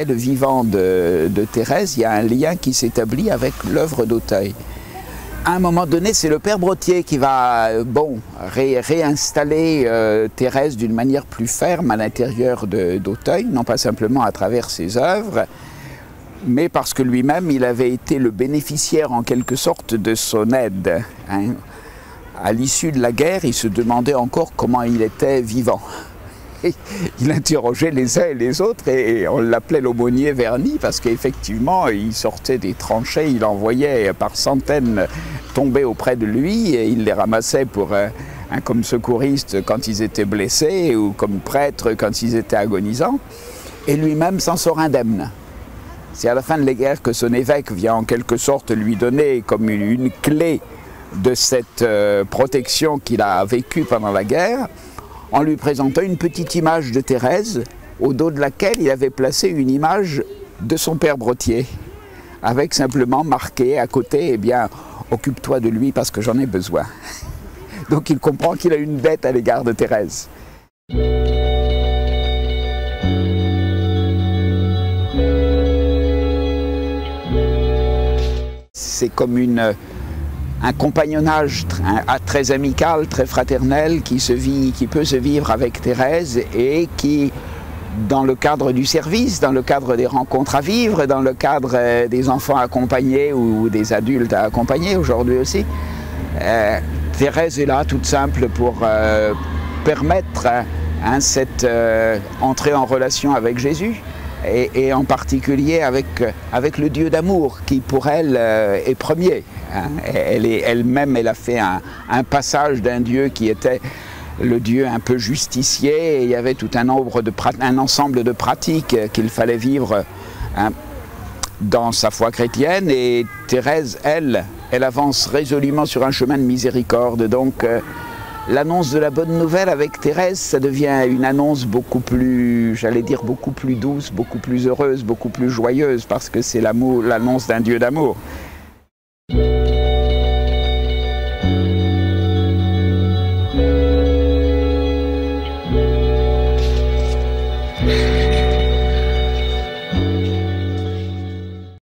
voyait le vivant de Thérèse, il y a un lien qui s'établit avec l'œuvre d'Auteuil. À un moment donné, c'est le père Brottier qui va réinstaller Thérèse d'une manière plus ferme à l'intérieur d'Auteuil, non pas simplement à travers ses œuvres, mais parce que lui-même, il avait été le bénéficiaire en quelque sorte de son aide. Hein. À l'issue de la guerre, il se demandait encore comment il était vivant. Et il interrogeait les uns et les autres et on l'appelait l'aumônier verni parce qu'effectivement, il sortait des tranchées, il en voyait par centaines tomber auprès de lui et il les ramassait pour comme secouriste quand ils étaient blessés ou comme prêtre quand ils étaient agonisants. Et lui-même s'en sort indemne. C'est à la fin de la guerre que son évêque vient en quelque sorte lui donner comme une clé de cette protection qu'il a vécue pendant la guerre, en lui présentant une petite image de Thérèse, au dos de laquelle il avait placé une image de son père Brottier, avec simplement marqué à côté, eh bien, occupe-toi de lui parce que j'en ai besoin. Donc il comprend qu'il a une dette à l'égard de Thérèse. C'est comme un compagnonnage très amical, très fraternel qui peut se vivre avec Thérèse et qui, dans le cadre du service, dans le cadre des rencontres à vivre, dans le cadre des enfants accompagnés ou des adultes à accompagner aujourd'hui aussi, Thérèse est là toute simple pour permettre cette entrée en relation avec Jésus. Et en particulier avec le Dieu d'amour qui pour elle est premier. Hein. Elle-même, elle a fait un passage d'un Dieu qui était le Dieu un peu justicier et il y avait tout un ensemble de pratiques qu'il fallait vivre dans sa foi chrétienne. Et Thérèse, elle avance résolument sur un chemin de miséricorde. Donc l'annonce de la bonne nouvelle avec Thérèse, ça devient une annonce beaucoup plus, j'allais dire, beaucoup plus douce, beaucoup plus heureuse, beaucoup plus joyeuse, parce que c'est l'annonce d'un Dieu d'amour.